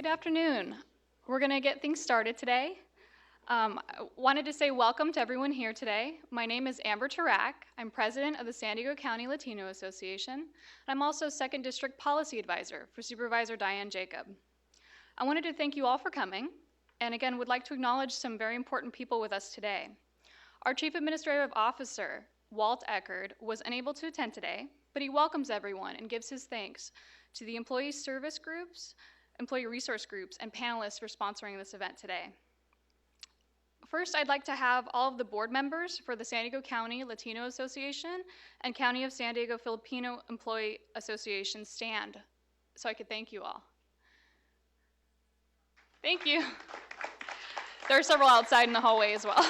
Good afternoon. We're going to get things started today. I wanted to say welcome to everyone here today. My name is Amber Tarak. I'm president of the San Diego County Latino Association. And I'm also second district policy advisor for Supervisor Diane Jacob. I wanted to thank you all for coming, and again would like to acknowledge some very important people with us today. Our Chief Administrative Officer, Walt Eckerd, was unable to attend today, but he welcomes everyone and gives his thanks to the employee service groups, employee resource groups, and panelists for sponsoring this event today. First, I'd like to have all of the board members for the San Diego County Latino Association and County of San Diego Filipino Employee Association stand so I could thank you all. Thank you. There are several outside in the hallway as well.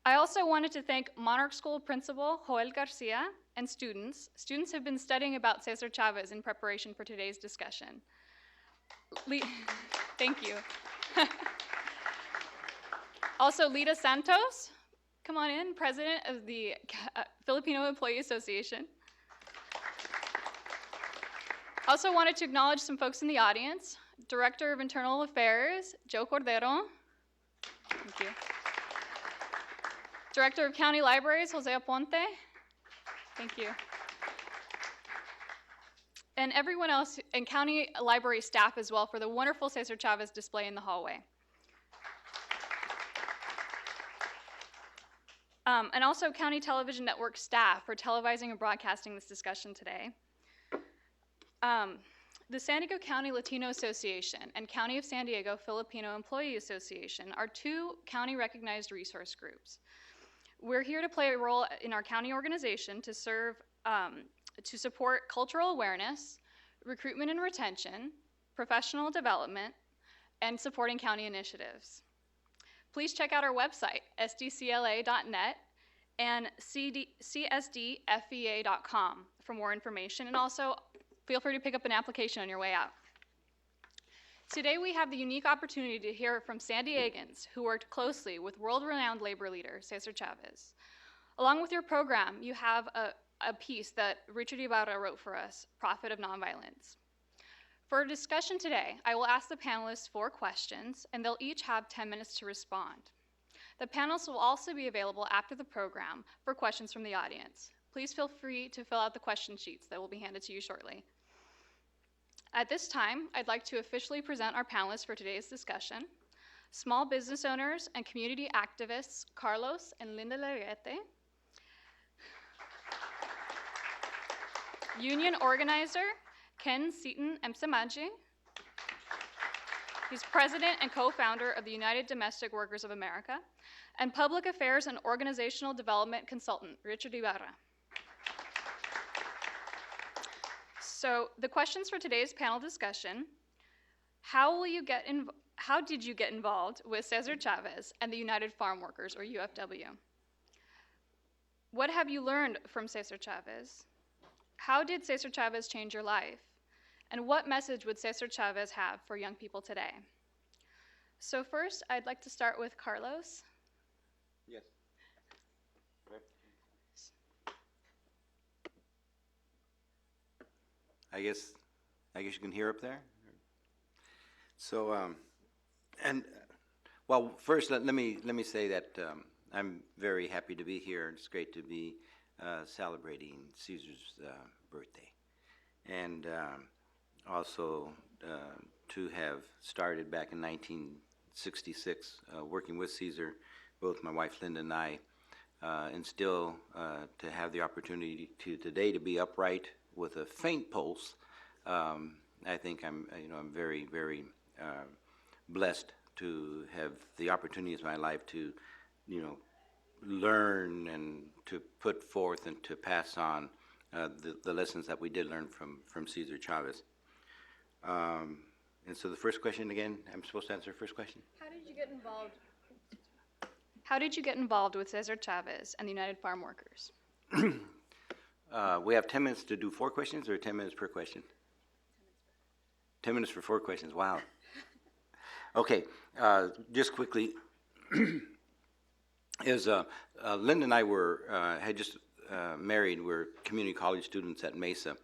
I also wanted to thank Monarch School Principal Joel Garcia and students. Students have been studying about César Chávez in preparation for today's discussion. Thank you. Also, Lita Santos, come on in, president of the Filipino Employee Association. Also wanted to acknowledge some folks in the audience. Director of Internal Affairs, Joe Cordero. Thank you. Director of County Libraries, Jose Aponte. Thank you. And everyone else, and County Library staff as well, for the wonderful César Chávez display in the hallway. And also County Television Network staff for televising and broadcasting this discussion today. The San Diego County Latino Association and County of San Diego Filipino Employee Association are two county recognized resource groups. We're here to play a role in our county organization to serve, to support cultural awareness, recruitment and retention, professional development, and supporting county initiatives. Please check out our website, sdcla.net and csdfea.com for more information, and also feel free to pick up an application on your way out. Today we have the unique opportunity to hear from San Diegans who worked closely with world-renowned labor leader César Chávez. Along with your program, you have a piece that Richard Ybarra wrote for us, Prophet of Nonviolence. For our discussion today, I will ask the panelists 4 questions, and they'll each have 10 minutes to respond. The panelists will also be available after the program for questions from the audience. Please feel free to fill out the question sheets that will be handed to you shortly. At this time, I'd like to officially present our panelists for today's discussion. Small business owners and community activists, Carlos and Linda LeGerrette. Union organizer, Ken Seaton-Msemaji. He's president and co-founder of the United Domestic Workers of America, and public affairs and organizational development consultant, Richard Ybarra. So the questions for today's panel discussion: how did you get involved with César Chávez and the United Farm Workers, or UFW? What have you learned from César Chávez? How did César Chávez change your life? And what message would César Chávez have for young people today? So first, I'd like to start with Carlos. Yes. I guess you can hear up there. So, well, first let me say that I'm very happy to be here. It's great to be celebrating Cesar's birthday, and also to have started back in 1966 working with Cesar, both my wife Linda and I, and still to have the opportunity today to be upright with a faint pulse. I think I'm very, very blessed to have the opportunities in my life to, learn and to put forth and to pass on the lessons that we did learn from César Chávez. And so the first question again, I'm supposed to answer the first question? How did you get involved with César Chávez and the United Farm Workers? We have 10 minutes to do 4 questions, or 10 minutes per question? 10 minutes for 4 questions, wow. Okay, just quickly, Linda and I had just married. We're community college students at Mesa,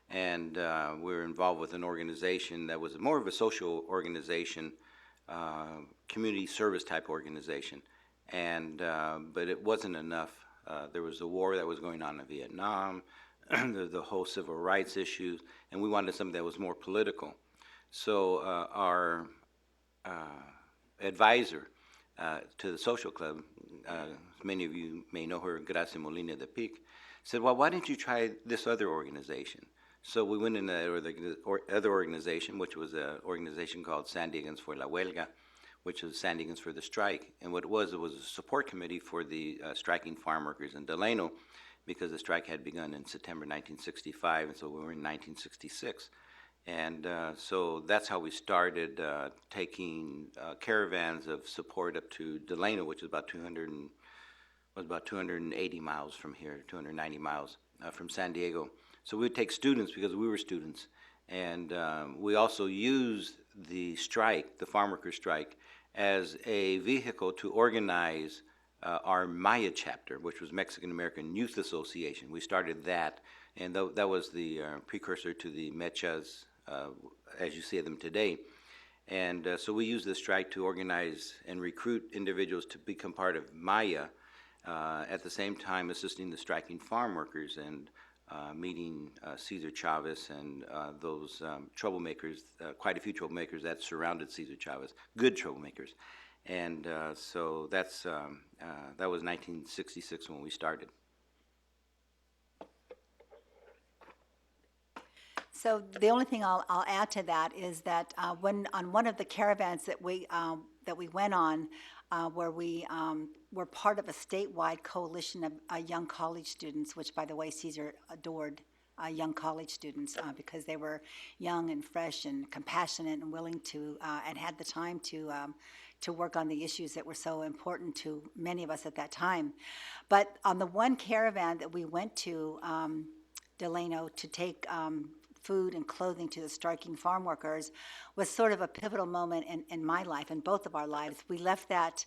and we were involved with an organization that was more of a social organization, community service type organization, and but it wasn't enough. There was a war that was going on in Vietnam, the whole civil rights issues, and we wanted something that was more political. So our advisor to the social club, many of you may know her, Gracia Molina de Pic, said, well, why don't you try this other organization? So we went in the other organization, which was an organization called San Diegans for la Huelga, which was San Diegans for the strike. And what it was a support committee for the striking farm workers in Delano, because the strike had begun in September 1965, and so we were in 1966. And so that's how we started taking caravans of support up to Delano, which is about 280 miles from here, 290 miles from San Diego. So we would take students because we were students, and we also used the strike, the farm workers' strike, as a vehicle to organize our Maya chapter, which was Mexican American Youth Association. We started that, and that was the precursor to the Mechas, as you see them today. And so we used the strike to organize and recruit individuals to become part of Maya, at the same time assisting the striking farm workers and meeting Cesar Chavez and those troublemakers, quite a few troublemakers that surrounded Cesar Chavez, good troublemakers. And so that was 1966 when we started. So the only thing I'll add to that is that when on one of the caravans that we went on, where we were part of a statewide coalition of young college students, which, by the way, Cesar adored young college students because they were young and fresh and compassionate and willing to and had the time to work on the issues that were so important to many of us at that time. But on the one caravan that we went to Delano to take food and clothing to the striking farm workers was sort of a pivotal moment in my life and both of our lives. We left that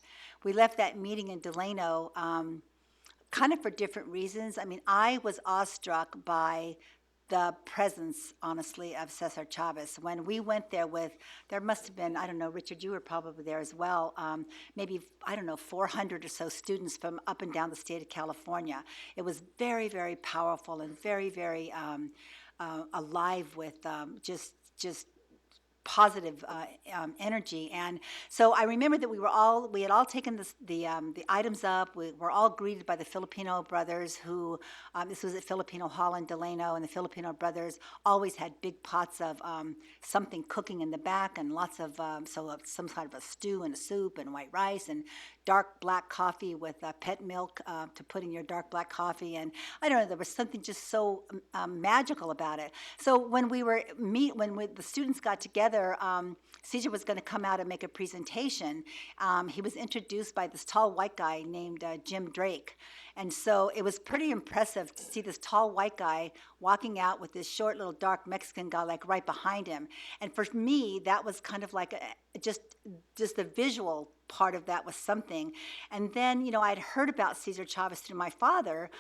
meeting in Delano kind of for different reasons. I mean, I was awestruck by the presence, honestly, of Cesar Chavez. When we went there there must have been, I don't know, Richard, you were probably there as well, maybe, 400 or so students from up and down the state of California. It was very, very powerful and very, very alive with just positive energy. And so I remember that we had all taken the items up. We were all greeted by the Filipino brothers who, this was at Filipino Hall in Delano, and the Filipino brothers always had big pots of something cooking in the back, and lots of, some kind of a stew and a soup and white rice and dark black coffee with pet milk to put in your dark black coffee. And I don't know, there was something just so magical about it. So when the students got together, Cesar was going to come out and make a presentation. He was introduced by this tall white guy named Jim Drake. And so it was pretty impressive to see this tall white guy walking out with this short little dark Mexican guy like right behind him. And for me, that was kind of like just the visual part of that was something. And then, I'd heard about Cesar Chavez through my father,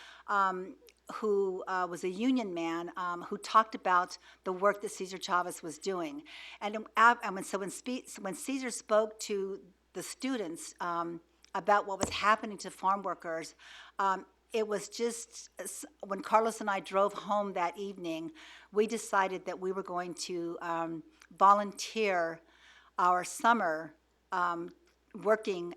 who was a union man, who talked about the work that Cesar Chavez was doing. And when Cesar spoke to the students about what was happening to farm workers, it was just, when Carlos and I drove home that evening, we decided that we were going to volunteer our summer working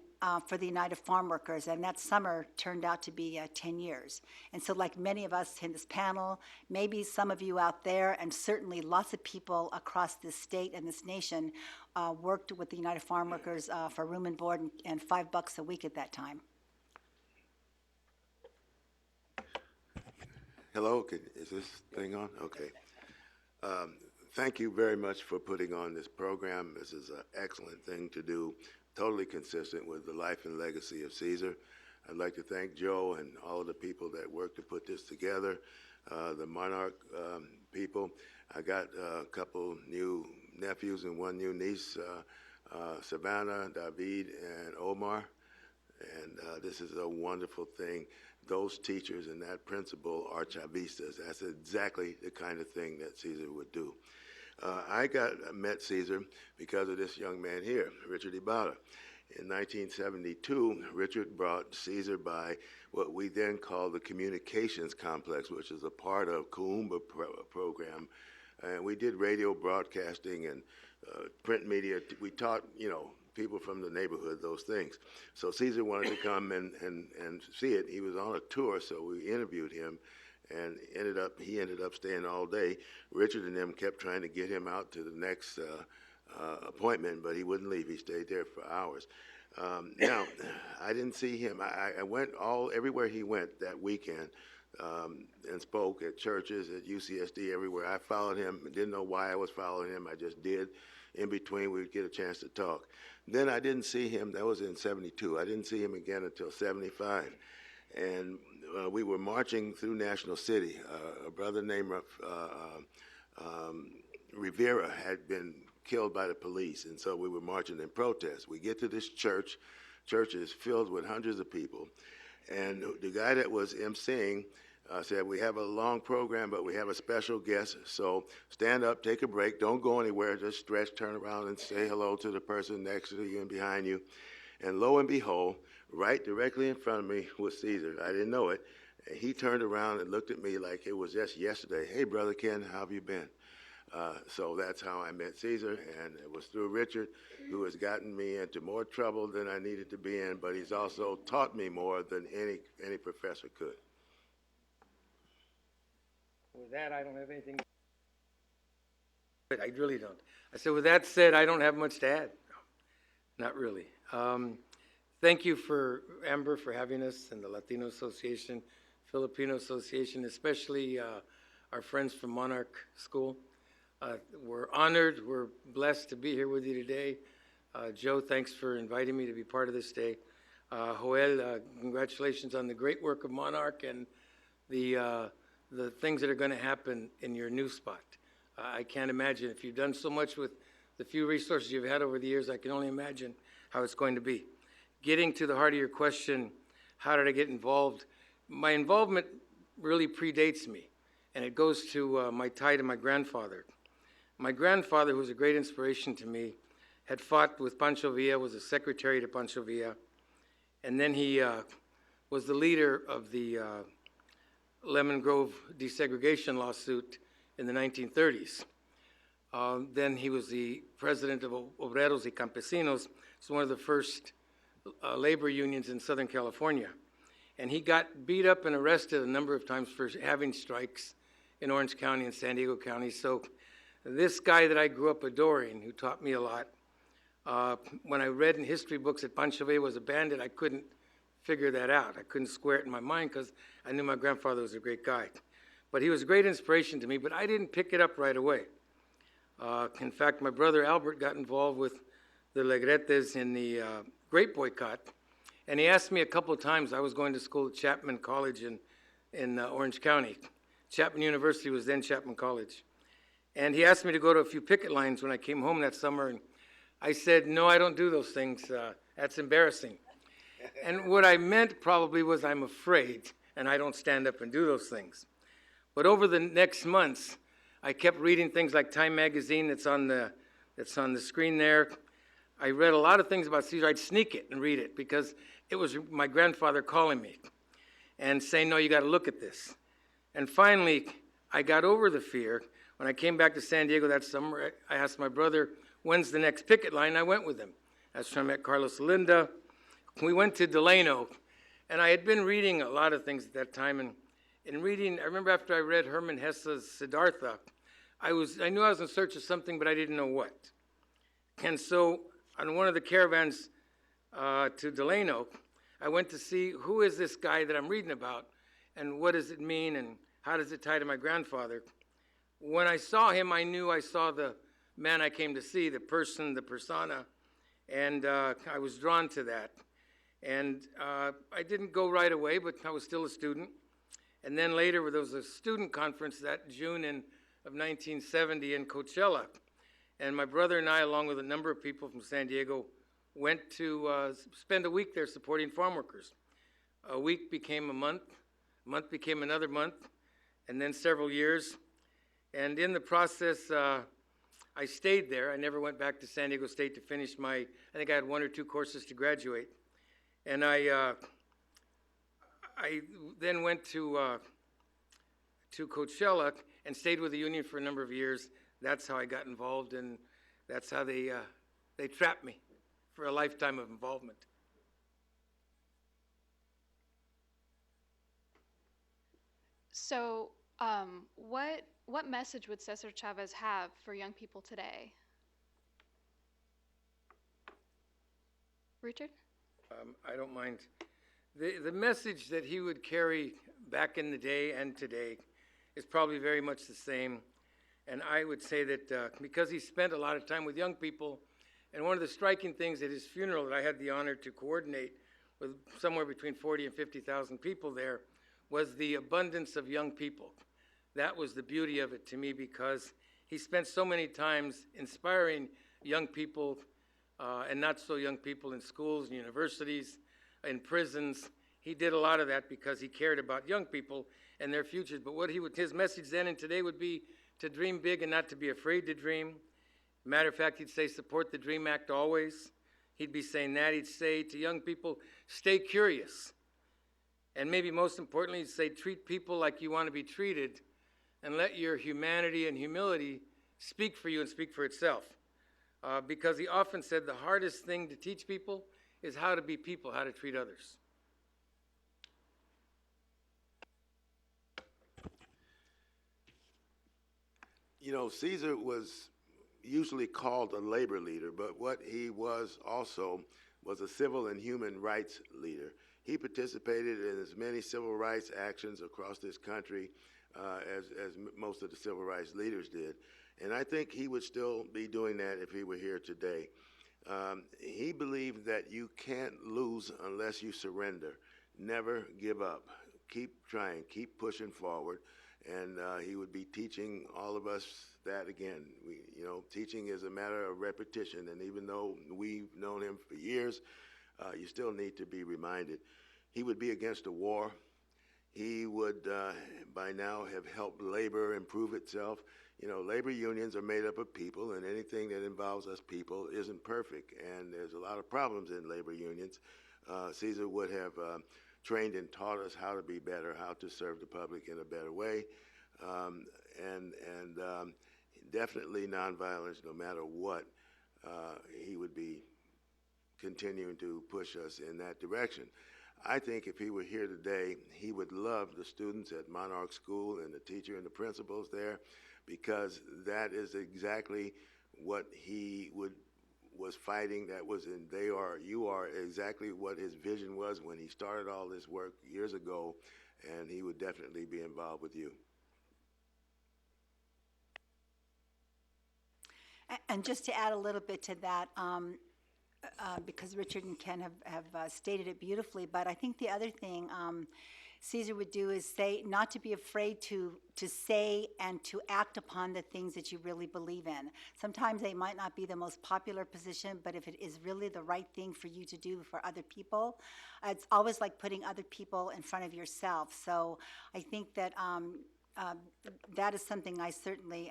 for the United Farm Workers, and that summer turned out to be 10 years. And so like many of us in this panel, maybe some of you out there, and certainly lots of people across this state and this nation worked with the United Farm Workers for room and board and $5 a week at that time. Hello, is this thing on? Okay. Thank you very much for putting on this program. This is an excellent thing to do, totally consistent with the life and legacy of Cesar. I'd like to thank Joe and all of the people that worked to put this together, the Monarch people. I got a couple new nephews and one new niece, Savannah, David, and Omar. And this is a wonderful thing. Those teachers and that principal are Chavistas. That's exactly the kind of thing that Cesar would do. I met Cesar because of this young man here, Richard Ybarra. In 1972, Richard brought Cesar by what we then called the Communications Complex, which is a part of Kuumba program. And we did radio broadcasting and print media. We taught, people from the neighborhood those things. So Cesar wanted to come and see it. He was on a tour, so we interviewed him, and he ended up staying all day. Richard and them kept trying to get him out to the next appointment, but he wouldn't leave. He stayed there for hours. Now, I didn't see him. I went everywhere he went that weekend and spoke at churches, at UCSD, everywhere. I followed him. Didn't know why I was following him. I just did. In between, we'd get a chance to talk. Then I didn't see him. That was in 72. I didn't see him again until 75. And we were marching through National City. A brother named Rivera had been killed by the police, and so we were marching in protest. We get to this church. Church is filled with hundreds of people, and the guy that was emceeing said, "We have a long program, but we have a special guest, so stand up, take a break, don't go anywhere, just stretch, turn around, and say hello to the person next to you and behind you." And lo and behold, right directly in front of me was Cesar. I didn't know it. He turned around and looked at me like it was just yesterday. "Hey, Brother Ken, how have you been?" So that's how I met Cesar, and it was through Richard, who has gotten me into more trouble than I needed to be in, but he's also taught me more than any professor could. With that, I don't have anything. I really don't. I said, with that said, I don't have much to add. No, not really. Thank you for Amber for having us, and the Latino Association, Filipino Association, especially our friends from Monarch School. We're honored. We're blessed to be here with you today. Joe, thanks for inviting me to be part of this day. Joel, congratulations on the great work of Monarch and the things that are going to happen in your new spot. I can't imagine. If you've done so much with the few resources you've had over the years, I can only imagine how it's going to be. Getting to the heart of your question, how did I get involved? My involvement really predates me, and it goes to my tie to my grandfather. My grandfather, who was a great inspiration to me, had fought with Pancho Villa, was a secretary to Pancho Villa, and then he was the leader of the Lemon Grove desegregation lawsuit in the 1930s. Then he was the president of Obreros y Campesinos. It's one of the first labor unions in Southern California. And he got beat up and arrested a number of times for having strikes in Orange County and San Diego County. So this guy that I grew up adoring, who taught me a lot, when I read in history books that Pancho Villa was a bandit, I couldn't figure that out. I couldn't square it in my mind because I knew my grandfather was a great guy. But he was a great inspiration to me, but I didn't pick it up right away. In fact, my brother Albert got involved with the LeGerrettes in the grape boycott, and he asked me a couple of times. I was going to school at Chapman College in Orange County. Chapman University was then Chapman College. And he asked me to go to a few picket lines when I came home that summer, and I said, "No, I don't do those things. That's embarrassing." And what I meant probably was I'm afraid, and I don't stand up and do those things. But over the next months, I kept reading things like Time magazine that's on the screen there. I read a lot of things about Cesar. I'd sneak it and read it because it was my grandfather calling me and saying, "No, you got to look at this." And finally, I got over the fear. When I came back to San Diego that summer, I asked my brother, "When's the next picket line?" I went with him. That's when I met Carlos Linda. We went to Delano, and I had been reading a lot of things at that time. And in reading, I remember after I read Herman Hesse's Siddhartha, I knew I was in search of something, but I didn't know what. And so on one of the caravans to Delano, I went to see who is this guy that I'm reading about, and what does it mean, and how does it tie to my grandfather. When I saw him, I knew I saw the man I came to see, the person, the persona, and I was drawn to that. And I didn't go right away, but I was still a student. And then later, there was a student conference that June of 1970 in Coachella. And my brother and I, along with a number of people from San Diego, went to spend a week there supporting farm workers. A week became a month became another month, and then several years. And in the process, I stayed there. I never went back to San Diego State to finish I think I had 1 or 2 courses to graduate. And I then went to Coachella and stayed with the union for a number of years. That's how I got involved, and that's how they trapped me for a lifetime of involvement. So, what message would Cesar Chavez have for young people today? Richard? I don't mind. The message that he would carry back in the day and today is probably very much the same. And I would say that because he spent a lot of time with young people, and one of the striking things at his funeral that I had the honor to coordinate with somewhere between 40 and 50,000 people there was the abundance of young people. That was the beauty of it to me, because he spent so many times inspiring young people and not so young people in schools and universities, in prisons. He did a lot of that because he cared about young people and their futures. But his message then and today would be to dream big and not to be afraid to dream. Matter of fact, he'd say, support the DREAM Act always. He'd be saying that. He'd say to young people, stay curious. And maybe most importantly, he'd say, treat people like you want to be treated, and let your humanity and humility speak for you and speak for itself. Because he often said the hardest thing to teach people is how to be people, how to treat others. You know, Cesar was usually called a labor leader, but what he was also was a civil and human rights leader. He participated in as many civil rights actions across this country as most of the civil rights leaders did. And I think he would still be doing that if he were here today. He believed that you can't lose unless you surrender. Never give up. Keep trying, keep pushing forward. And he would be teaching all of us that again. Teaching is a matter of repetition, and even though we've known him for years, you still need to be reminded. He would be against the war. He would, by now, have helped labor improve itself. Labor unions are made up of people, and anything that involves us people isn't perfect, and there's a lot of problems in labor unions. Cesar would have trained and taught us how to be better, how to serve the public in a better way, and definitely nonviolence, no matter what. He would be continuing to push us in that direction. I think if he were here today, he would love the students at Monarch School and the teacher and the principals there, because that is exactly what he was fighting. That was you are exactly what his vision was when he started all this work years ago, and he would definitely be involved with you. And just to add a little bit to that, because Richard and Ken have stated it beautifully, but I think the other thing Cesar would do is say, not to be afraid to say and to act upon the things that you really believe in. Sometimes they might not be the most popular position, but if it is really the right thing for you to do for other people, it's always like putting other people in front of yourself. So I think that that is something I certainly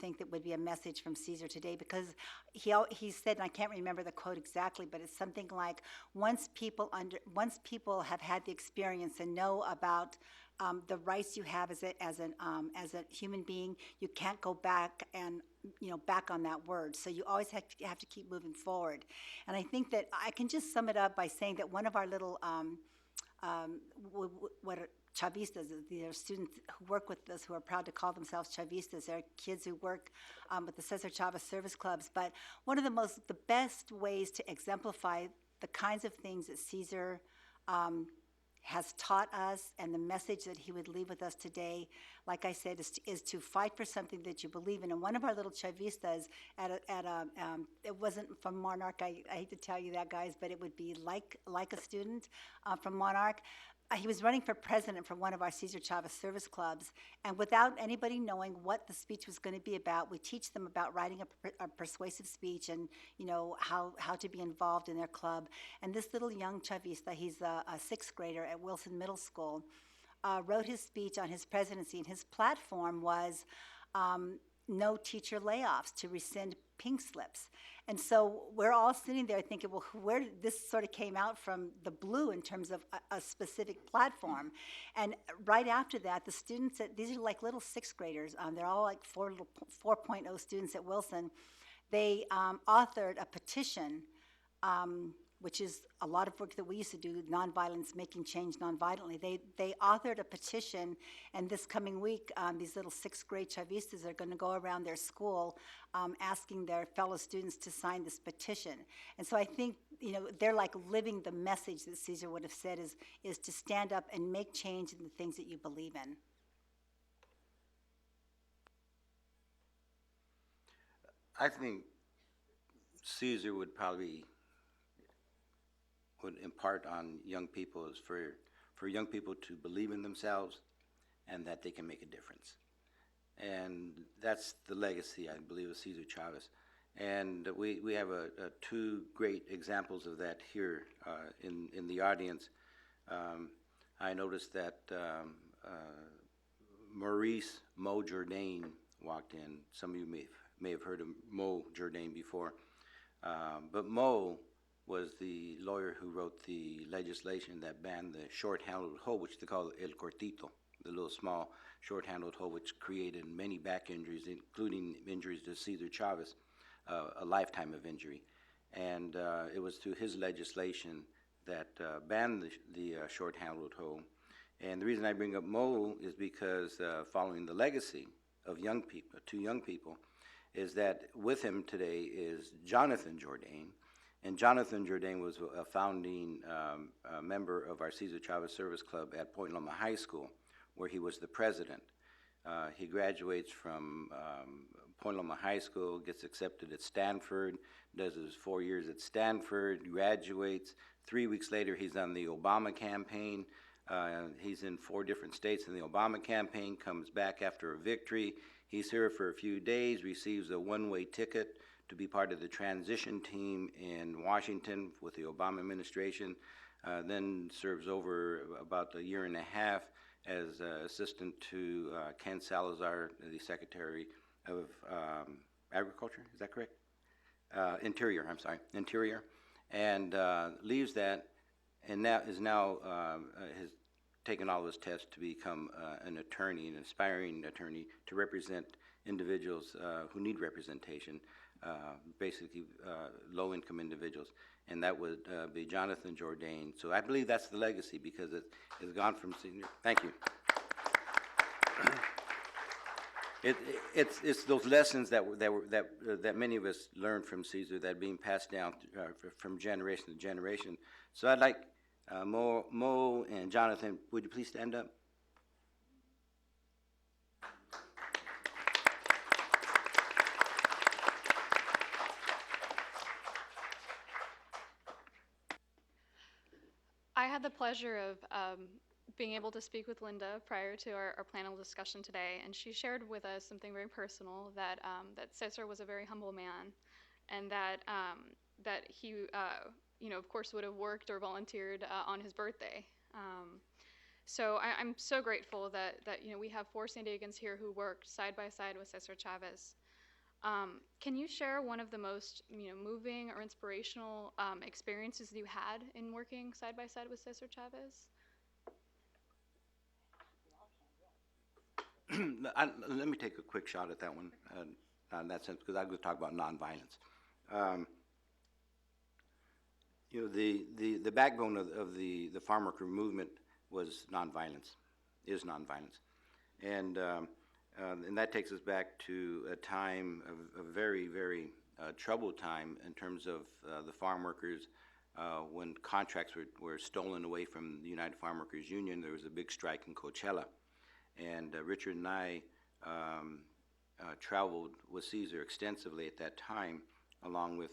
think that would be a message from Cesar today, because he said, and I can't remember the quote exactly, but it's something like, once people have had the experience and know about the rights you have as a human being, you can't go back and back on that word. So you always have to keep moving forward. And I think that I can just sum it up by saying that one of our little Chavistas, they're students who work with us who are proud to call themselves Chavistas. They're kids who work with the Cesar Chavez service clubs. But one of the best ways to exemplify the kinds of things that Cesar has taught us and the message that he would leave with us today, like I said, is to fight for something that you believe in. And one of our little Chavistas it wasn't from Monarch, I hate to tell you that, guys, but it would be like a student from Monarch. he was running for president for one of our Cesar Chavez service clubs, and without anybody knowing what the speech was going to be about, we teach them about writing a persuasive speech and, you know, how to be involved in their club. And this little young Chavista, he's a sixth grader at Wilson Middle School, wrote his speech on his presidency, and his platform was no teacher layoffs, to rescind pink slips. And so we're all sitting there thinking, well, where did this sort of came out from the blue in terms of a specific platform. And right after that, the students, these are like little sixth graders, they're all like 4.0 students at Wilson, they authored a petition, which is a lot of work that we used to do, nonviolence, making change nonviolently. They authored a petition, and this coming week, these little sixth grade Chavistas are going to go around their school asking their fellow students to sign this petition. And so I think, you know, they're like living the message that Cesar would have said is to stand up and make change in the things that you believe in. I think Cesar would impart on young people is for young people to believe in themselves and that they can make a difference. And that's the legacy, I believe, of Cesar Chavez. And we have two great examples of that here in the audience. I noticed that Maurice Mo Jourdain walked in. Some of you may have heard of Mo Jourdain before. But Mo was the lawyer who wrote the legislation that banned the short-handled hoe, which they call el cortito, the little small short-handled hoe, which created many back injuries, including injuries to Cesar Chavez, a lifetime of injury. And it was through his legislation that banned the short-handled hoe. And the reason I bring up Mo is because following the legacy of two young people, is that with him today is Jonathan Jourdain. And Jonathan Jourdain was a founding member of our Cesar Chavez Service Club at Point Loma High School, where he was the president. He graduates from Point Loma High School, gets accepted at Stanford, does his 4 years at Stanford, graduates. 3 weeks later, he's on the Obama campaign. He's in 4 different states in the Obama campaign, comes back after a victory. He's here for a few days, receives a one-way ticket to be part of the transition team in Washington with the Obama administration, then serves over about a year and a half as assistant to Ken Salazar, the Secretary of Agriculture, is that correct? Interior, and leaves that, and now has taken all his tests to become an attorney, an aspiring attorney, to represent individuals who need representation, basically low-income individuals, and that would be Jonathan Jourdain. So I believe that's the legacy, because it has gone from senior. Thank you. It's those lessons that many of us learned from Cesar that are being passed down from generation to generation. So I'd like Mo and Jonathan, would you please stand up? I had the pleasure of being able to speak with Linda prior to our panel discussion today, and she shared with us something very personal, that Cesar was a very humble man, and that he, you know, of course, would have worked or volunteered on his birthday. So I'm so grateful that you know, we have 4 San Diegans here who worked side by side with Cesar Chavez. Can you share one of the most, you know, moving or inspirational experiences that you had in working side by side with Cesar Chavez? Let me take a quick shot at that one, in that sense, because I'm going to talk about nonviolence. You know, the backbone of the farm worker movement was nonviolence, is nonviolence, and that takes us back to a time of a very, very troubled time in terms of the farm workers. When contracts were stolen away from the United Farm Workers Union, there was a big strike in Coachella. And Richard and I traveled with Cesar extensively at that time, along with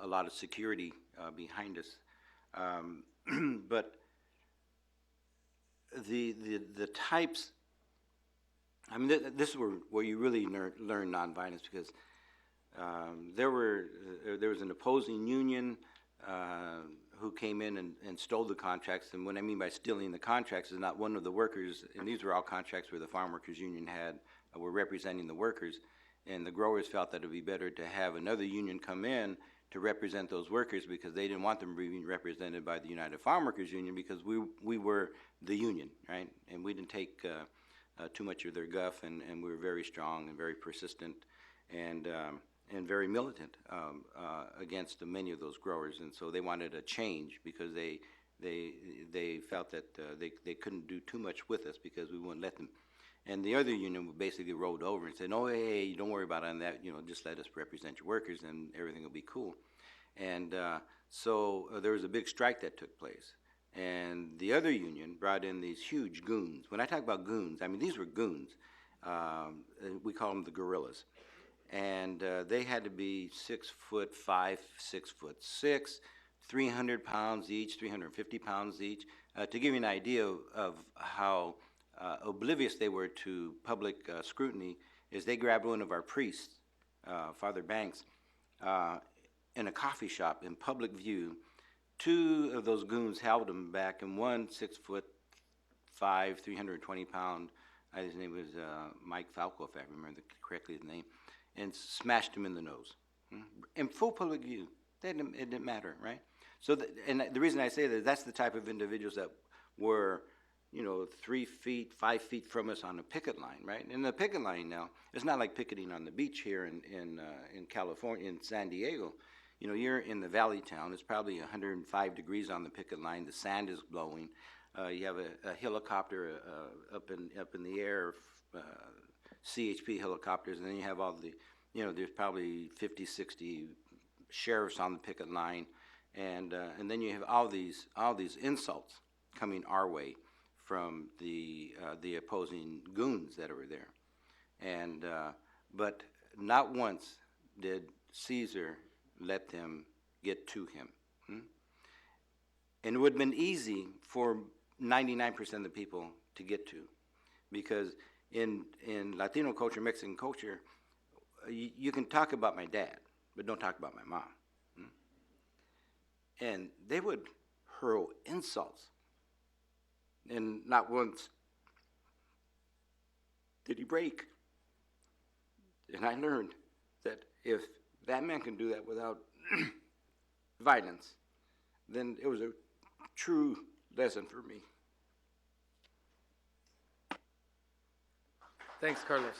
a lot of security behind us. But the types. I mean, this is where you really learn nonviolence, because there was an opposing union who came in and stole the contracts. And what I mean by stealing the contracts is not one of the workers, and these were all contracts where the Farm Workers Union were representing the workers, and the growers felt that it would be better to have another union come in to represent those workers, because they didn't want them being represented by the United Farm Workers Union, because we were the union, right? And we didn't take too much of their guff, and we were very strong and very persistent and very militant against many of those growers. And so they wanted a change, because they felt that they couldn't do too much with us because we wouldn't let them. And the other union basically rolled over and said, "No, hey, don't worry about it on that. Just let us represent your workers, and everything will be cool." And so there was a big strike that took place. And the other union brought in these huge goons. When I talk about goons, I mean these were goons. We call them the guerrillas. And they had to be 6'5", 6'6", 300 pounds each, 350 pounds each. To give you an idea of how oblivious they were to public scrutiny, is they grabbed one of our priests, Father Banks, in a coffee shop in public view. Two of those goons held him back, and one 6'5", 320 pound, his name was Mike Falco, if I remember correctly his name, and smashed him in the nose in full public view. It didn't matter, right? So, and the reason I say that, that's the type of individuals that were, 3 feet, 5 feet from us on a picket line, right? And the picket line now, it's not like picketing on the beach here in California, in San Diego. You're in the valley town. It's probably 105 degrees on the picket line. The sand is blowing. You have a helicopter up in the air, CHP helicopters, and then you have all the, there's probably 50, 60 sheriffs on the picket line, and then you have all these insults coming our way from the opposing goons that were there, and but not once did Caesar let them get to him. And it would have been easy for 99% of the people to get to, because in Latino culture, Mexican culture, you can talk about my dad, but don't talk about my mom. And they would hurl insults. And not once did he break. And I learned that if that man can do that without violence, then it was a true lesson for me. Thanks, Carlos.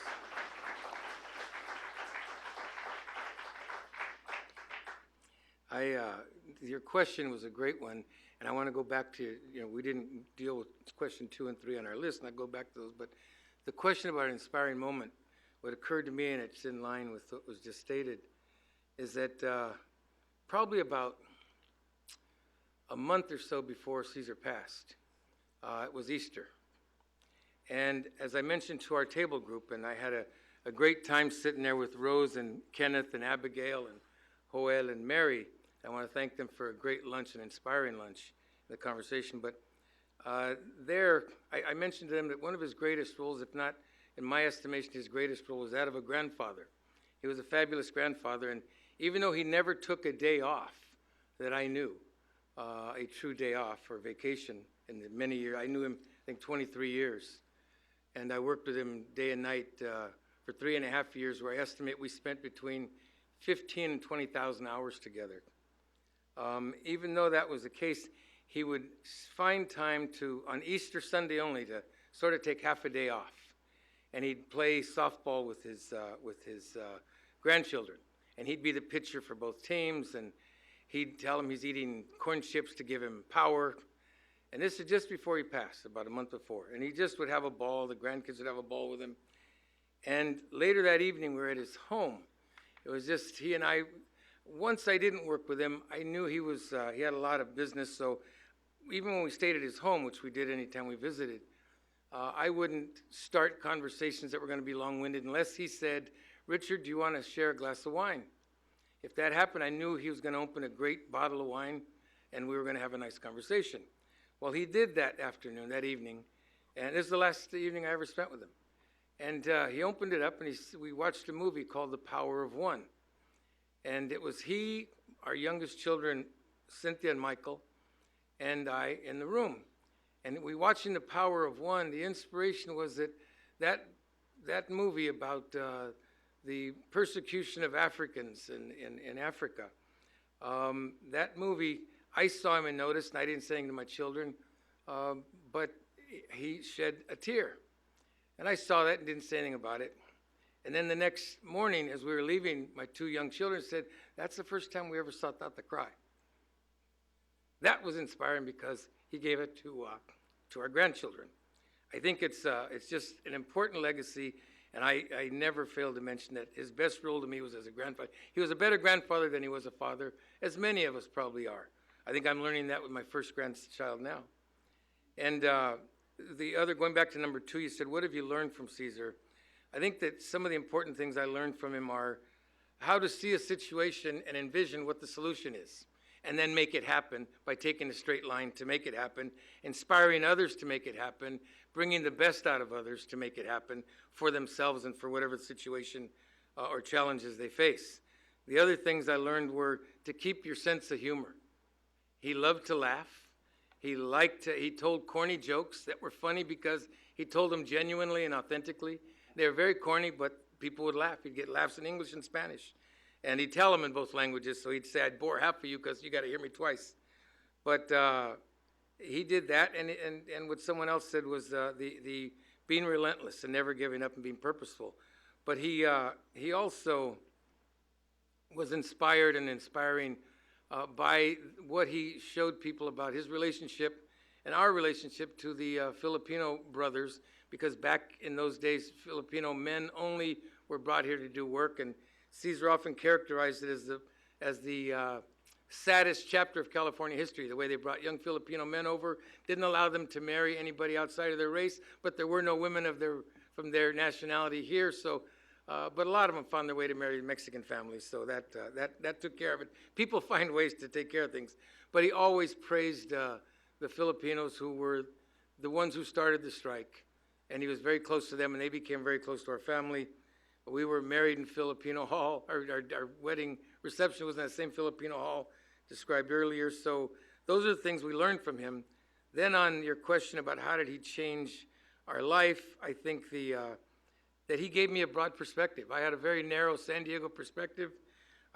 Your question was a great one, and I want to go back to, we didn't deal with question 2 and 3 on our list, and I'll go back to those, but the question about an inspiring moment, what occurred to me, and it's in line with what was just stated, is that probably about a month or so before Caesar passed, it was Easter. And as I mentioned to our table group, and I had a great time sitting there with Rose and Kenneth and Abigail and Joel and Mary. I want to thank them for a great lunch, an inspiring lunch, the conversation. But I mentioned to them that one of his greatest roles, if not, in my estimation, his greatest role was that of a grandfather. He was a fabulous grandfather, and even though he never took a day off that I knew, a true day off or vacation in the many years, I knew him, I think, 23 years. And I worked with him day and night for 3.5 years, where I estimate we spent between 15 and 20,000 hours together. Even though that was the case, he would find time to, on Easter Sunday only, to sort of take half a day off. And he'd play softball with his grandchildren. And he'd be the pitcher for both teams, and he'd tell them he's eating corn chips to give him power. And this is just before he passed, about a month before. And he just would have a ball. The grandkids would have a ball with him. And later that evening, we were at his home. It was just he and I. Once I didn't work with him, I knew he had a lot of business. So even when we stayed at his home, which we did anytime we visited, I wouldn't start conversations that were going to be long-winded unless he said, "Richard, do you want to share a glass of wine?" If that happened, I knew he was going to open a great bottle of wine, and we were going to have a nice conversation. Well, he did that afternoon, that evening, And this is the last evening I ever spent with him. And he opened it up, and we watched a movie called The Power of One. And it was he, our youngest children, Cynthia and Michael, and I in the room. And we watching The Power of One, the inspiration was that movie about the persecution of Africans in Africa. That movie, I saw him and noticed, and I didn't say anything to my children, but he shed a tear. And I saw that and didn't say anything about it. And then the next morning, as we were leaving, my two young children said, "That's the first time we ever saw Tata cry." That was inspiring because he gave it to our grandchildren. I think it's just an important legacy, and I never failed to mention that his best role to me was as a grandfather. He was a better grandfather than he was a father, as many of us probably are. I think I'm learning that with my first grandchild now. And the other, going back to number 2, you said, what have you learned from Cesar? I think that some of the important things I learned from him are how to see a situation and envision what the solution is, and then make it happen by taking a straight line to make it happen, inspiring others to make it happen, bringing the best out of others to make it happen for themselves and for whatever situation or challenges they face. The other things I learned were to keep your sense of humor. He loved to laugh. He told corny jokes that were funny because he told them genuinely and authentically. They were very corny, but people would laugh. He'd get laughs in English and Spanish. And he'd tell them in both languages, so he'd say, "I'd bore half of you because you got to hear me twice." But he did that, and what someone else said was the being relentless and never giving up and being purposeful. But he also was inspired and inspiring by what he showed people about his relationship and our relationship to the Filipino brothers, because back in those days, Filipino men only were brought here to do work, and Cesar often characterized it as the saddest chapter of California history, the way they brought young Filipino men over, didn't allow them to marry anybody outside of their race, but there were no women from their nationality here, so but a lot of them found their way to marry Mexican families, so that took care of it. People find ways to take care of things, but he always praised the Filipinos, who were the ones who started the strike, and he was very close to them, and they became very close to our family. We were married in Filipino hall. Our wedding reception was in that same Filipino hall described earlier, so those are the things we learned from him. Then on your question about how did he change our life, I think that he gave me a broad perspective. I had a very narrow San Diego perspective.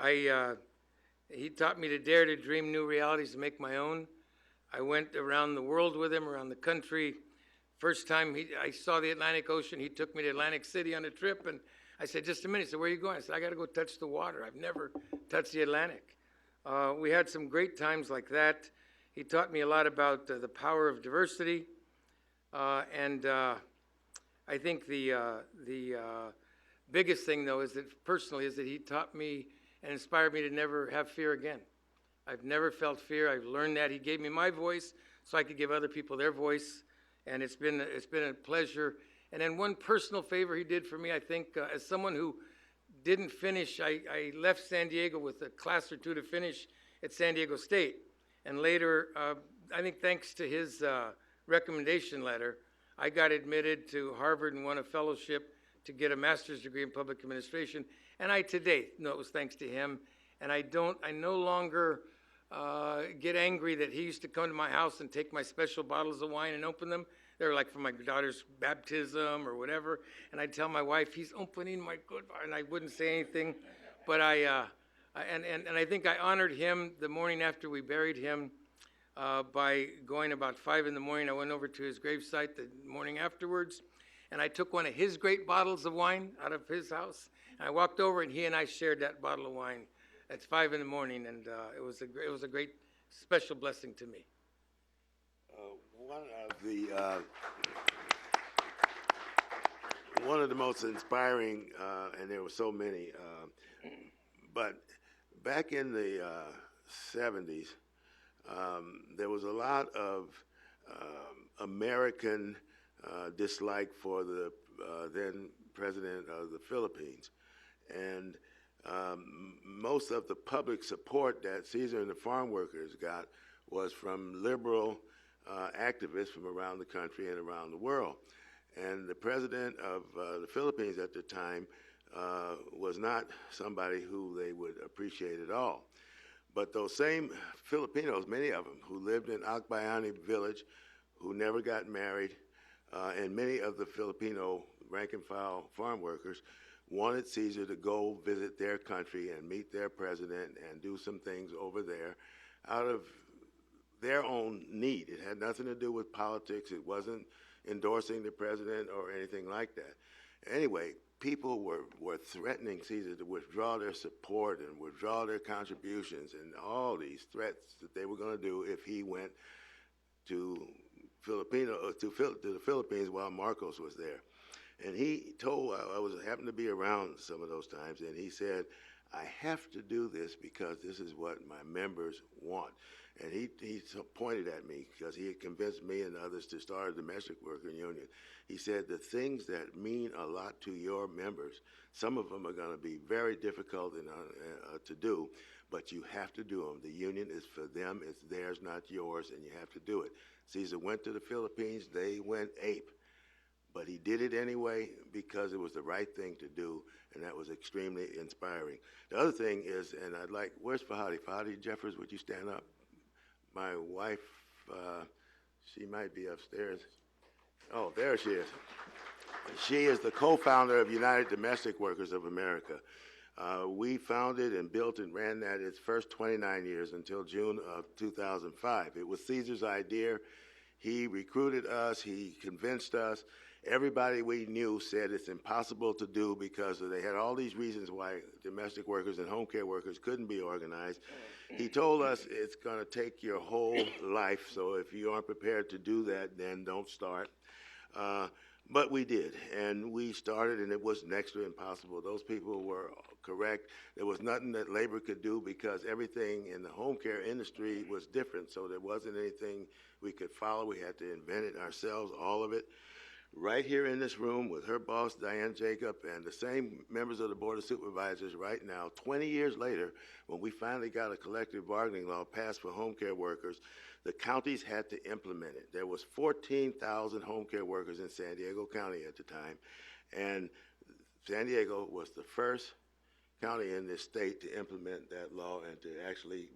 He taught me to dare to dream new realities and make my own. I went around the world with him, around the country. First time I saw the Atlantic Ocean, he took me to Atlantic City on a trip, and I said, "Just a minute." He said, "Where are you going?" I said, "I got to go touch the water. I've never touched the Atlantic." We had some great times like that. He taught me a lot about the power of diversity, and I think the biggest thing, though, is that he taught me and inspired me to never have fear again. I've never felt fear. I've learned that. He gave me my voice so I could give other people their voice, and it's been a pleasure. And then one personal favor he did for me, I think, as someone who didn't finish, I left San Diego with a class or two to finish at San Diego State. And later, I think thanks to his recommendation letter, I got admitted to Harvard and won a fellowship to get a master's degree in public administration. And I today know it was thanks to him. And I no longer get angry that he used to come to my house and take my special bottles of wine and open them. They were like for my daughter's baptism or whatever. And I'd tell my wife, "He's opening my good," and I wouldn't say anything. But I think I honored him the morning after we buried him by going about 5 in the morning. I went over to his gravesite the morning afterwards, and I took one of his great bottles of wine out of his house. And I walked over, and he and I shared that bottle of wine at 5 in the morning, and it was a great special blessing to me. One of the most inspiring, and there were so many, but back in the 70s, there was a lot of American dislike for the then president of the Philippines. And most of the public support that Cesar and the farm workers got was from liberal activists from around the country and around the world. And the president of the Philippines at the time was not somebody who they would appreciate at all. But those same Filipinos, many of them, who lived in Akbayani village, who never got married, and many of the Filipino rank and file farm workers wanted Cesar to go visit their country and meet their president and do some things over there out of their own need. It had nothing to do with politics. It wasn't endorsing the president or anything like that. Anyway, people were threatening Cesar to withdraw their support and withdraw their contributions and all these threats that they were going to do if he went to the Philippines while Marcos was there. And he told, happened to be around some of those times, and he said, I have to do this because this is what my members want. And he pointed at me because he had convinced me and others to start a domestic worker union. He said, the things that mean a lot to your members, some of them are going to be very difficult to do, but you have to do them. The union is for them, it's theirs, not yours, and you have to do it. Cesar went to the Philippines, they went ape. But he did it anyway because it was the right thing to do, and that was extremely inspiring. The other thing is, and I'd like, where's Fahadi? Fahadi Jeffers, would you stand up? My wife, she might be upstairs. Oh, there she is. She is the co-founder of United Domestic Workers of America. We founded and built and ran that its first 29 years until June of 2005. It was Cesar's idea. He recruited us. He convinced us. Everybody we knew said it's impossible to do because they had all these reasons why domestic workers and home care workers couldn't be organized. He told us it's going to take your whole life, so if you aren't prepared to do that, then don't start. But we did, and we started, and it was next to impossible. Those people were correct. There was nothing that labor could do because everything in the home care industry was different, so there wasn't anything we could follow. We had to invent it ourselves, all of it. Right here in this room with her boss, Diane Jacob, and the same members of the Board of Supervisors right now, 20 years later, when we finally got a collective bargaining law passed for home care workers, the counties had to implement it. There was 14,000 home care workers in San Diego County at the time, and San Diego was the first county in this state to implement that law and to actually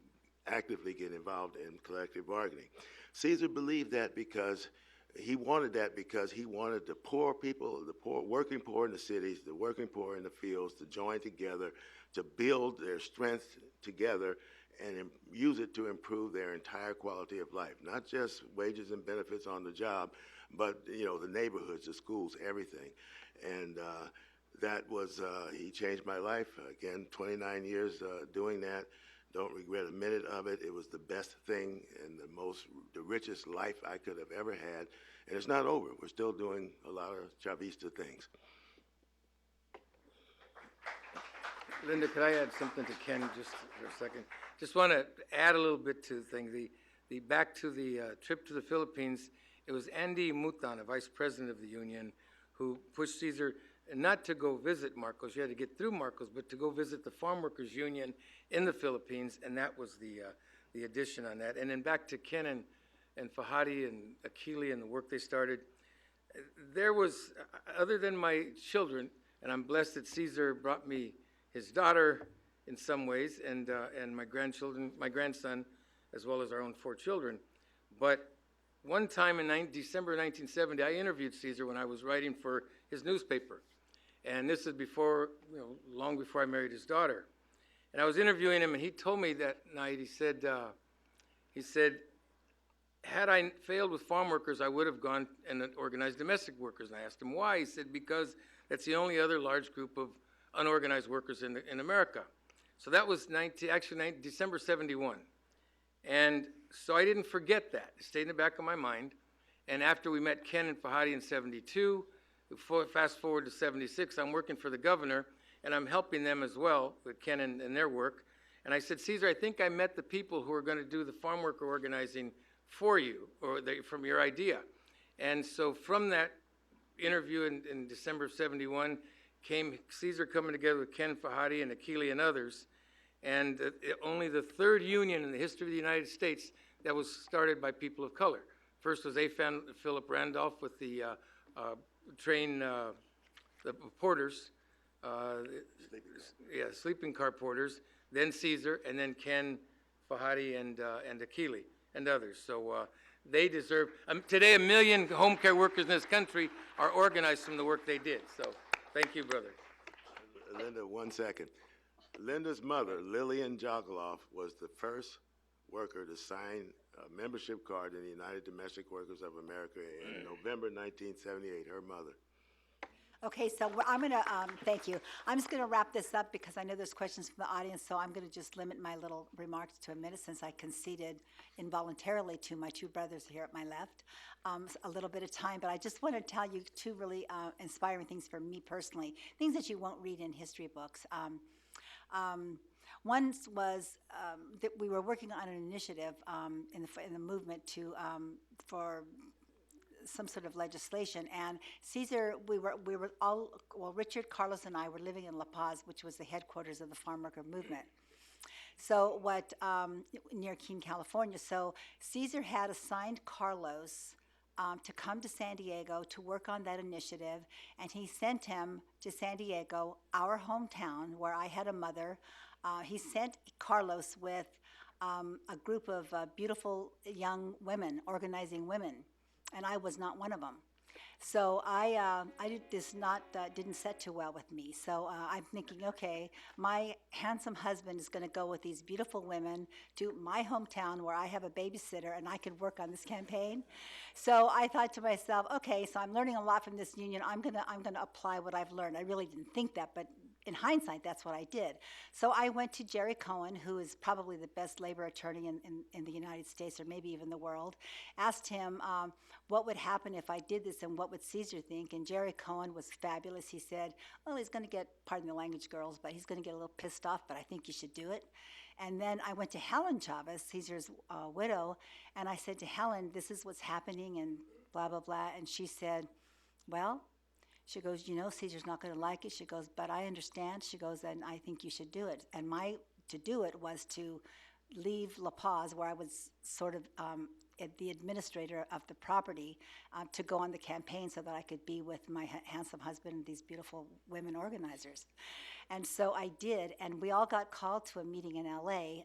actively get involved in collective bargaining. Cesar believed that because he wanted the poor people, the poor, working poor in the cities, the working poor in the fields to join together, to build their strength together and use it to improve their entire quality of life, not just wages and benefits on the job, but, you know, the neighborhoods, the schools, everything. And that was, he changed my life. Again, 29 years doing that. Don't regret a minute of it. It was the best thing and the richest life I could have ever had. And it's not over. We're still doing a lot of Chavista things. Linda, could I add something to Ken just for a second? Just want to add a little bit to the thing. The back to the trip to the Philippines, it was Andy Mutan, a vice president of the union, who pushed Cesar not to go visit Marcos. You had to get through Marcos, but to go visit the Farm Workers Union in the Philippines, and that was the addition on that. And then back to Ken and Fahadi and Akili and the work they started. There was, other than my children, and I'm blessed that Cesar brought me his daughter in some ways, and my grandchildren, my grandson, as well as our own 4 children. But one time in December 1970, I interviewed Cesar when I was writing for his newspaper. And this is before, long before I married his daughter. And I was interviewing him, and he told me that night, he said, had I failed with farm workers, I would have gone and organized domestic workers. And I asked him why. He said, because that's the only other large group of unorganized workers in America. So that was December 71. And so I didn't forget that. It stayed in the back of my mind. And after we met Ken and Fahadi in 72, fast forward to 76, I'm working for the governor, and I'm helping them as well with Ken and their work. And I said, Cesar, I think I met the people who are going to do the farm worker organizing for you, or from your idea. And so from that interview in December of 71 came Cesar coming together with Ken Fahadi and Akili and others, and only the 3rd union in the history of the United States that was started by people of color. First was A. Philip Randolph with the train, the porters, sleeping car porters, then Cesar, and then Ken, Fahadi, and Akili, and others. So they deserve, today 1 million home care workers in this country are organized from the work they did. So thank you, brother. Linda, 1 second. Linda's mother, Lillian Jogoloff, was the first worker to sign a membership card in the United Domestic Workers of America in November 1978, her mother. Okay, so I'm going to, thank you. I'm just going to wrap this up because I know there's questions from the audience, so I'm going to just limit my little remarks to a minute since I conceded involuntarily to my two brothers here at my left a little bit of time. But I just want to tell you two really inspiring things for me personally, things that you won't read in history books. One was that we were working on an initiative in the movement for some sort of legislation, and Cesar, we were all, well, Richard, Carlos, and I were living in La Paz, which was the headquarters of the farm worker movement. So near Keene, California. So Cesar had assigned Carlos to come to San Diego to work on that initiative, and he sent him to San Diego, our hometown, where I had a mother. He sent Carlos with a group of beautiful young women, organizing women, and I was not one of them. So didn't set too well with me. So I'm thinking, okay, my handsome husband is going to go with these beautiful women to my hometown where I have a babysitter and I could work on this campaign. So I thought to myself, okay, so I'm learning a lot from this union. I'm gonna apply what I've learned. I really didn't think that, but in hindsight, that's what I did. So I went to Jerry Cohen, who is probably the best labor attorney in the United States or maybe even the world, asked him what would happen if I did this and what would Cesar think. And Jerry Cohen was fabulous. He said, well, he's going to get, pardon the language, girls, but he's going to get a little pissed off, but I think you should do it. And then I went to Helen Chávez, Cesar's widow, and I said to Helen, this is what's happening and blah, blah, blah. And she said, well, she goes, you know, Cesar's not going to like it. She goes, but I understand. She goes, and I think you should do it. And to do it was to leave La Paz, where I was sort of the administrator of the property, to go on the campaign so that I could be with my handsome husband and these beautiful women organizers. And so I did, and we all got called to a meeting in LA.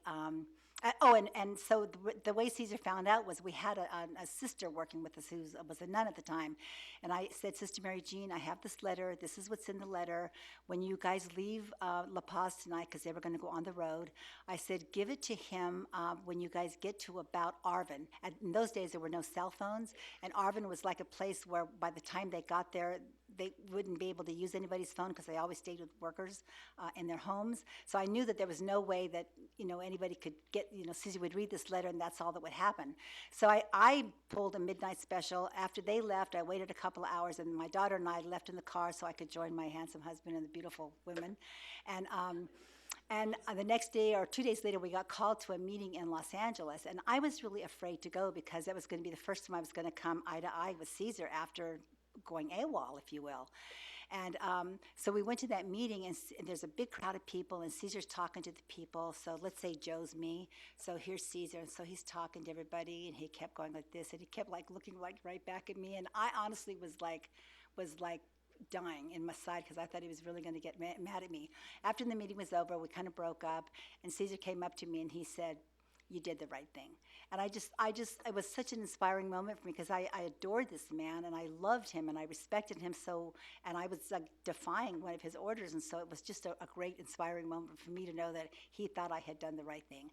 And so the way Cesar found out was we had a sister working with us who was a nun at the time. And I said, Sister Mary Jean, I have this letter. This is what's in the letter. When you guys leave La Paz tonight, because they were going to go on the road, I said, give it to him when you guys get to about Arvin. And in those days, there were no cell phones. And Arvin was like a place where by the time they got there, they wouldn't be able to use anybody's phone because they always stayed with workers in their homes. So I knew that there was no way that, anybody could get, Cesar would read this letter and that's all that would happen. So I pulled a midnight special. After they left, I waited a couple of hours and my daughter and I left in the car so I could join my handsome husband and the beautiful women. And the next day or 2 days later, we got called to a meeting in Los Angeles. And I was really afraid to go because that was going to be the first time I was going to come eye to eye with Cesar after going AWOL, if you will. And so we went to that meeting, and there's a big crowd of people, and Cesar's talking to the people. So let's say Joe's me. So here's Cesar, and so he's talking to everybody, and he kept going like this, and he kept looking right back at me. And I honestly was like dying in my side because I thought he was really going to get mad at me. After the meeting was over, we kind of broke up, and Cesar came up to me and he said, you did the right thing. And it was such an inspiring moment for me because I adored this man and I loved him and I respected him so, and I was defying one of his orders, and so it was just a great inspiring moment for me to know that he thought I had done the right thing.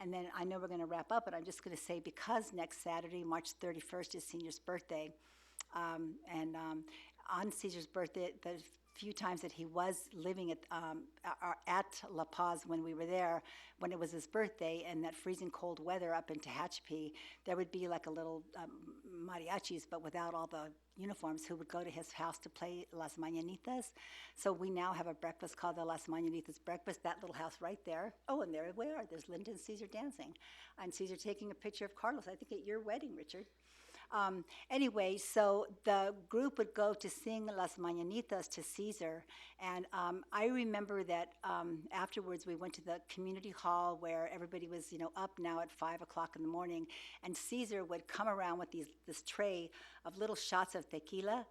And then I know we're going to wrap up, but I'm just going to say because next Saturday, March 31st, is Senior's birthday, on Cesar's birthday, the few times that he was living at La Paz when we were there, when it was his birthday, and that freezing cold weather up in Tehachapi, there would be like a little mariachis, but without all the uniforms, who would go to his house to play Las Mañanitas. So we now have a breakfast called the Las Mañanitas breakfast, that little house right there. Oh, and there we are. There's Linda and Cesar dancing. And Cesar taking a picture of Carlos, I think at your wedding, Richard. Anyway, so the group would go to sing Las Mañanitas to Caesar, and I remember that afterwards we went to the community hall where everybody was, up now at 5 o'clock in the morning, and Caesar would come around with this tray of little shots of tequila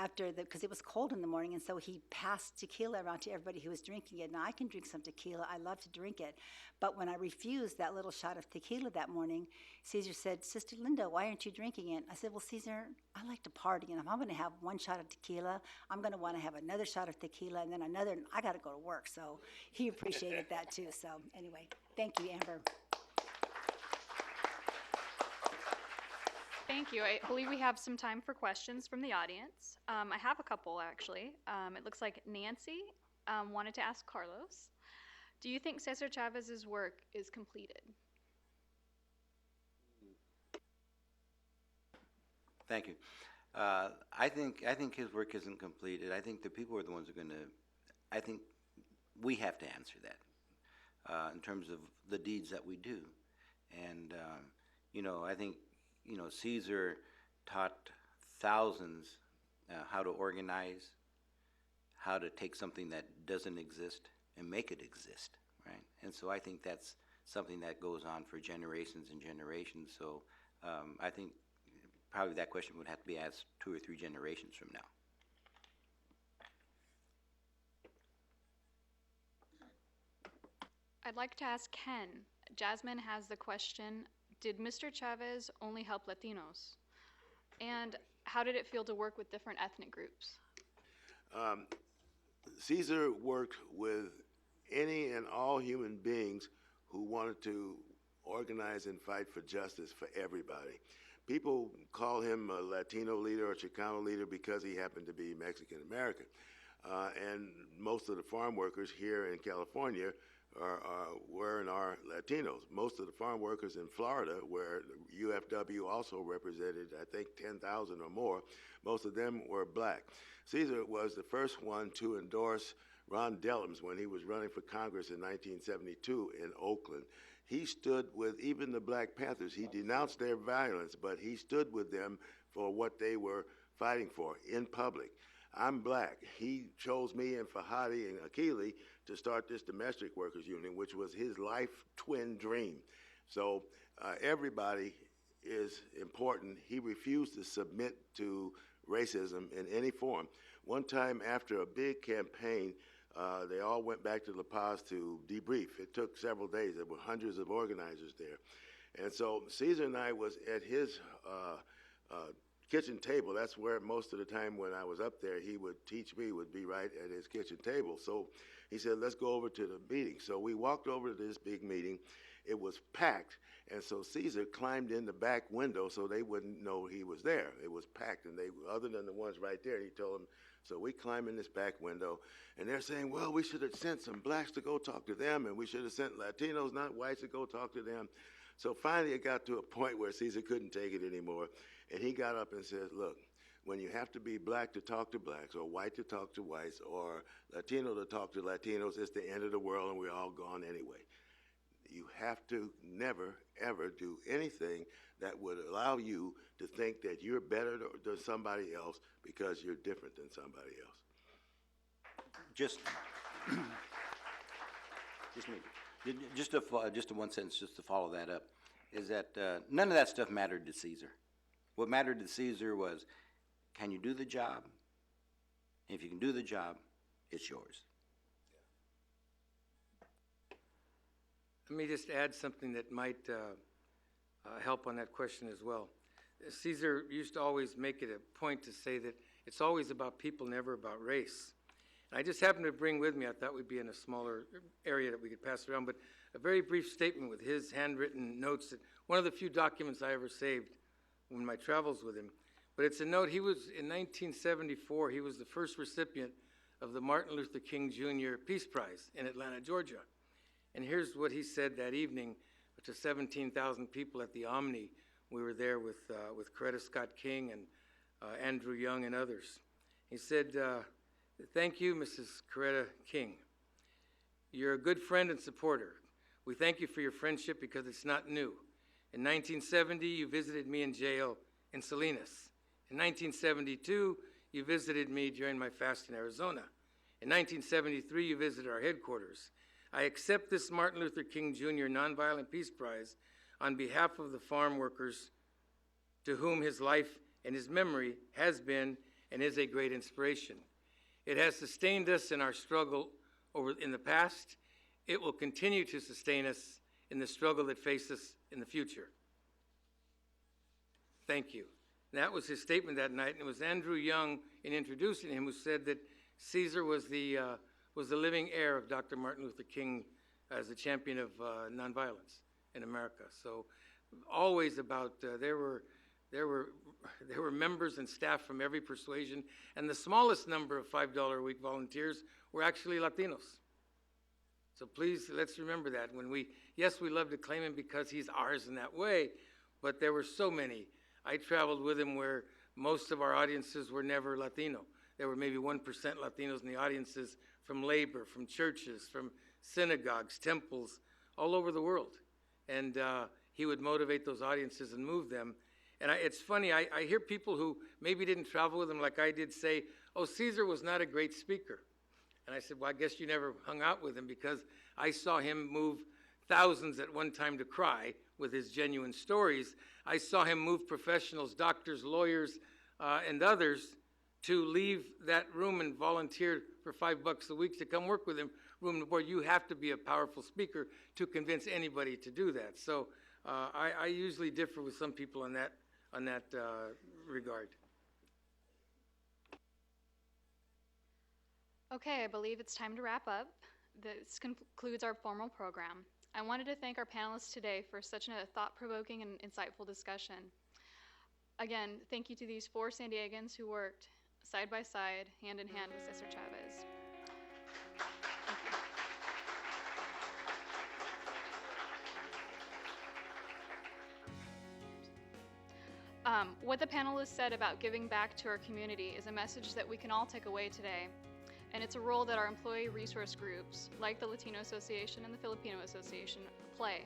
because it was cold in the morning, and so he passed tequila around to everybody who was drinking it. Now, I can drink some tequila. I love to drink it. But when I refused that little shot of tequila that morning, Caesar said, Sister Linda, why aren't you drinking it? I said, well, Caesar, I like to party, and if I'm going to have one shot of tequila, I'm going to want to have another shot of tequila, and then another, and I got to go to work. So he appreciated that, too. So anyway, thank you, Amber. Thank you. I believe we have some time for questions from the audience. I have a couple, actually. It looks like Nancy wanted to ask Carlos, do you think Cesar Chávez's work is completed? Thank you. I think his work isn't completed. I think the people are the ones who are going to, I think we have to answer that in terms of the deeds that we do. And, I think, Caesar taught thousands how to organize, how to take something that doesn't exist and make it exist, right? And so I think that's something that goes on for generations and generations. So I think probably that question would have to be asked 2 or 3 generations from now. I'd like to ask Ken. Jasmine has the question, did Mr. Chávez only help Latinos? And how did it feel to work with different ethnic groups? Caesar worked with any and all human beings who wanted to organize and fight for justice for everybody. People call him a Latino leader or Chicano leader because he happened to be Mexican American. And most of the farm workers here in California were and are Latinos. Most of the farm workers in Florida, where UFW also represented, I think, 10,000 or more, most of them were black. Caesar was the first one to endorse Ron Dellums when he was running for Congress in 1972 in Oakland. He stood with even the Black Panthers. He denounced their violence, but he stood with them for what they were fighting for in public. I'm black. He chose me and Fahadi and Akili to start this domestic workers union, which was his life twin dream. So everybody is important. He refused to submit to racism in any form. One time after a big campaign, they all went back to La Paz to debrief. It took several days. There were hundreds of organizers there. And so Caesar and I was at his kitchen table. That's where most of the time when I was up there, he would teach me, would be right at his kitchen table. So he said, let's go over to the meeting. So we walked over to this big meeting. It was packed. And so Caesar climbed in the back window so they wouldn't know he was there. It was packed. And they, other than the ones right there, he told them, so we climb in this back window. And they're saying, well, we should have sent some blacks to go talk to them. And we should have sent Latinos, not whites, to go talk to them. So finally it got to a point where Caesar couldn't take it anymore. And he got up and said, look, when you have to be black to talk to blacks, or white to talk to whites, or Latino to talk to Latinos, it's the end of the world and we're all gone anyway. You have to never, ever do anything that would allow you to think that you're better than somebody else because you're different than somebody else. Just a one sentence, just to follow that up, is that none of that stuff mattered to Caesar. What mattered to Caesar was, can you do the job? And if you can do the job, it's yours. Let me just add something that might help on that question as well. Caesar used to always make it a point to say that it's always about people, never about race. And I just happened to bring with me, I thought we'd be in a smaller area that we could pass around, but a very brief statement with his handwritten notes, that one of the few documents I ever saved in my travels with him. But it's a note, he was, in 1974, he was the first recipient of the Martin Luther King Jr. Peace Prize in Atlanta, Georgia. And here's what he said that evening to 17,000 people at the Omni. We were there with Coretta Scott King and Andrew Young and others. He said, thank you, Mrs. Coretta King. You're a good friend and supporter. We thank you for your friendship because it's not new. In 1970, you visited me in jail in Salinas. In 1972, you visited me during my fast in Arizona. In 1973, you visited our headquarters. I accept this Martin Luther King Jr. Nonviolent Peace Prize on behalf of the farm workers to whom his life and his memory has been and is a great inspiration. It has sustained us in our struggle in the past. It will continue to sustain us in the struggle that faces us in the future. Thank you. And that was his statement that night, and it was Andrew Young, in introducing him, who said that Caesar was the living heir of Dr. Martin Luther King as a champion of nonviolence in America. So always about, there were members and staff from every persuasion, and the smallest number of $5 a week volunteers were actually Latinos. So please, let's remember that. Yes, we love to claim him because he's ours in that way, but there were so many. I traveled with him where most of our audiences were never Latino. There were maybe 1% Latinos in the audiences from labor, from churches, from synagogues, temples, all over the world. And he would motivate those audiences and move them. And it's funny, I hear people who maybe didn't travel with him like I did say, oh, Caesar was not a great speaker. And I said, well, I guess you never hung out with him, because I saw him move thousands at one time to cry with his genuine stories. I saw him move professionals, doctors, lawyers, and others to leave that room and volunteer for $5 a week to come work with him, room to board. You have to be a powerful speaker to convince anybody to do that. So I usually differ with some people on that regard. Okay, I believe it's time to wrap up. This concludes our formal program. I wanted to thank our panelists today for such a thought-provoking and insightful discussion. Again, thank you to these 4 San Diegans who worked side by side, hand in hand with César Chávez. What the panelists said about giving back to our community is a message that we can all take away today. And it's a role that our employee resource groups, like the Latino Association and the Filipino Association, play.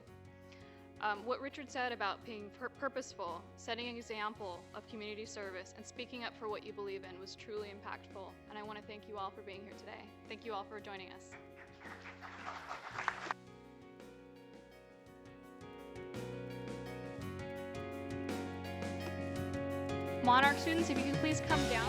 What Richard said about being purposeful, setting an example of community service, and speaking up for what you believe in was truly impactful. And I want to thank you all for being here today. Thank you all for joining us. Monarch students, if you could please come down.